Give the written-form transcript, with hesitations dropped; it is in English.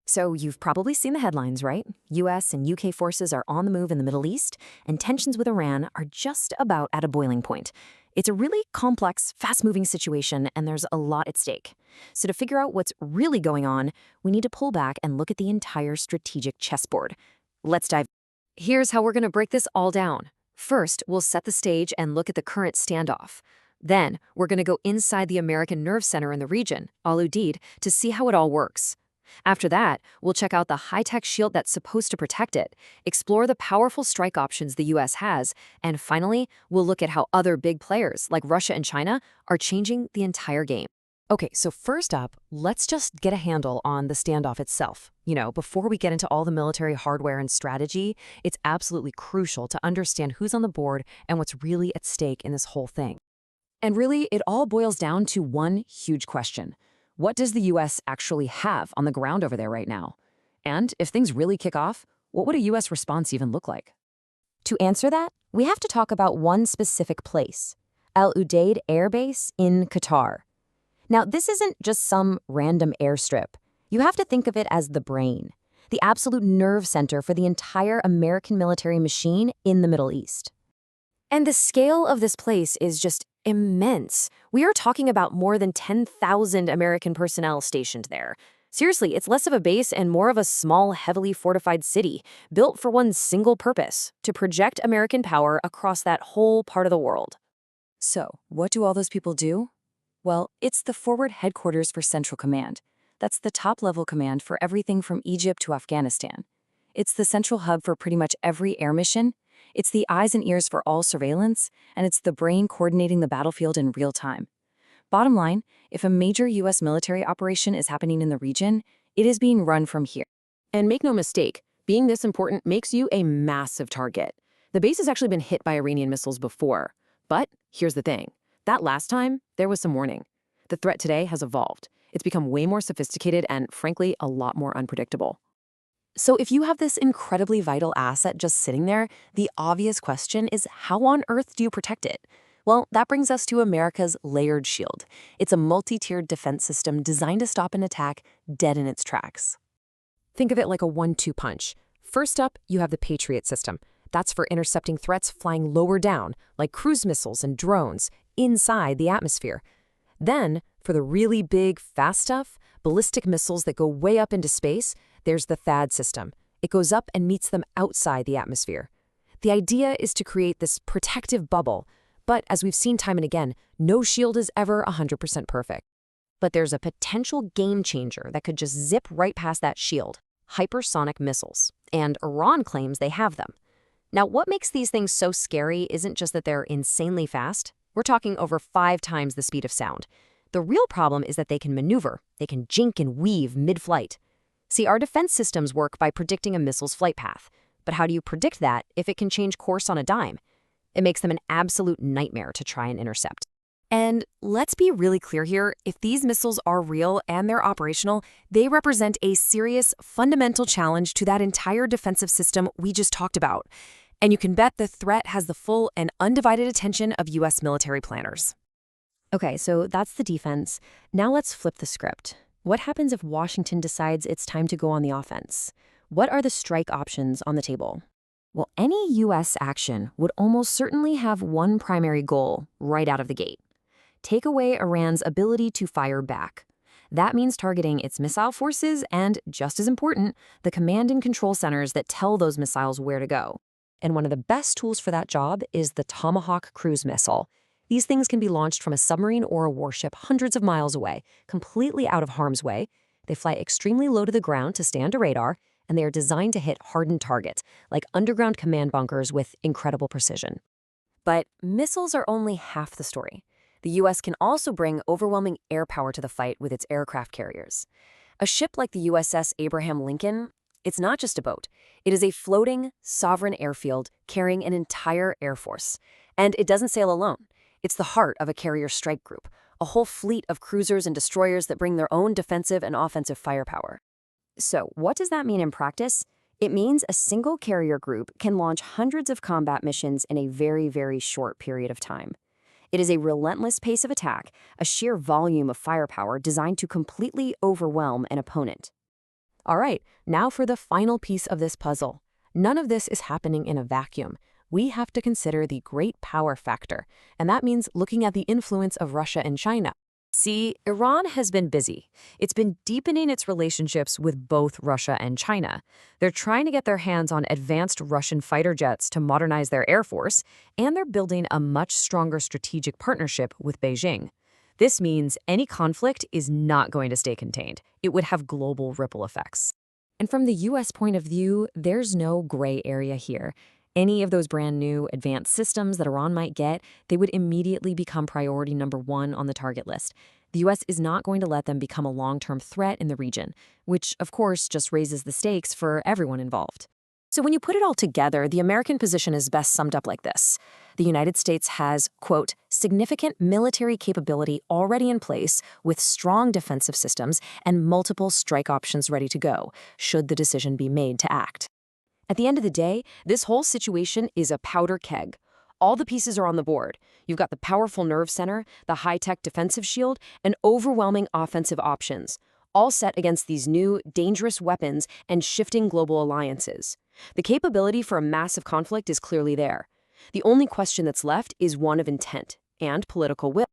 So you've probably seen the headlines, right? US and UK forces are on the move in the Middle East, and tensions with Iran are just about at a boiling point. It's a really complex, fast-moving situation, and there's a lot at stake. So to figure out what's really going on, we need to pull back and look at the entire strategic chessboard. Let's dive. Here's how we're going to break this all down. First, we'll set the stage and look at the current standoff. Then, we're going to go inside the American nerve center in the region, Al Udeid, to see how it all works. After that, we'll check out the high-tech shield that's supposed to protect it, explore the powerful strike options the US has, and finally, we'll look at how other big players like Russia and China are changing the entire game. Okay, so first up, let's just get a handle on the standoff itself. Before we get into all the military hardware and strategy, it's absolutely crucial to understand who's on the board and what's really at stake in this whole thing. And really, it all boils down to one huge question. What does the US actually have on the ground over there right now? And if things really kick off, what would a US response even look like? To answer that, we have to talk about one specific place, Al Udeid Air Base in Qatar. Now, this isn't just some random airstrip. You have to think of it as the brain, the absolute nerve center for the entire American military machine in the Middle East. And the scale of this place is just immense. We are talking about more than 10,000 American personnel stationed there. Seriously, it's less of a base and more of a small, heavily fortified city, built for one single purpose, to project American power across that whole part of the world. So, what do all those people do? Well, it's the forward headquarters for Central Command. That's the top-level command for everything from Egypt to Afghanistan. It's the central hub for pretty much every air mission. It's the eyes and ears for all surveillance, and it's the brain coordinating the battlefield in real time. Bottom line, if a major U.S. military operation is happening in the region, it is being run from here. And make no mistake, being this important makes you a massive target. The base has actually been hit by Iranian missiles before. But here's the thing. That last time, there was some warning. The threat today has evolved. It's become way more sophisticated and, frankly, a lot more unpredictable. So if you have this incredibly vital asset just sitting there, the obvious question is, how on earth do you protect it? Well, that brings us to America's layered shield. It's a multi-tiered defense system designed to stop an attack dead in its tracks. Think of it like a 1-2 punch. First up, you have the Patriot system. That's for intercepting threats flying lower down, like cruise missiles and drones, inside the atmosphere. Then, for the really big, fast stuff, ballistic missiles that go way up into space, there's the THAAD system. It goes up and meets them outside the atmosphere. The idea is to create this protective bubble, but as we've seen time and again, no shield is ever 100% perfect. But there's a potential game changer that could just zip right past that shield: hypersonic missiles. And Iran claims they have them. Now, what makes these things so scary isn't just that they're insanely fast. We're talking over 5 times the speed of sound. The real problem is that they can maneuver. They can jink and weave mid-flight. See, our defense systems work by predicting a missile's flight path. But how do you predict that if it can change course on a dime? It makes them an absolute nightmare to try and intercept. And let's be really clear here, if these missiles are real and they're operational, they represent a serious, fundamental challenge to that entire defensive system we just talked about. And you can bet the threat has the full and undivided attention of U.S. military planners. Okay, so that's the defense. Now let's flip the script. What happens if Washington decides it's time to go on the offense? What are the strike options on the table? Well, any U.S. action would almost certainly have one primary goal right out of the gate: take away Iran's ability to fire back. That means targeting its missile forces and, just as important, the command and control centers that tell those missiles where to go. And one of the best tools for that job is the Tomahawk cruise missile. These things can be launched from a submarine or a warship hundreds of miles away, completely out of harm's way. They fly extremely low to the ground to stay under radar, and they are designed to hit hardened targets, like underground command bunkers, with incredible precision. But missiles are only half the story. The U.S. can also bring overwhelming air power to the fight with its aircraft carriers. A ship like the USS Abraham Lincoln, it's not just a boat. It is a floating, sovereign airfield carrying an entire air force. And it doesn't sail alone. It's the heart of a carrier strike group, a whole fleet of cruisers and destroyers that bring their own defensive and offensive firepower. So, what does that mean in practice? It means a single carrier group can launch hundreds of combat missions in a very, very short period of time. It is a relentless pace of attack, a sheer volume of firepower designed to completely overwhelm an opponent. All right, now for the final piece of this puzzle. None of this is happening in a vacuum. We have to consider the great power factor, and that means looking at the influence of Russia and China. See, Iran has been busy. It's been deepening its relationships with both Russia and China. They're trying to get their hands on advanced Russian fighter jets to modernize their air force, and they're building a much stronger strategic partnership with Beijing. This means any conflict is not going to stay contained. It would have global ripple effects. And from the U.S. point of view, there's no gray area here. Any of those brand new advanced systems that Iran might get, they would immediately become priority number one on the target list. The U.S. is not going to let them become a long-term threat in the region, which, of course, just raises the stakes for everyone involved. So when you put it all together, the American position is best summed up like this. The United States has, quote, significant military capability already in place with strong defensive systems and multiple strike options ready to go, should the decision be made to act. At the end of the day, this whole situation is a powder keg. All the pieces are on the board. You've got the powerful nerve center, the high-tech defensive shield, and overwhelming offensive options, all set against these new, dangerous weapons and shifting global alliances. The capability for a massive conflict is clearly there. The only question that's left is one of intent and political will.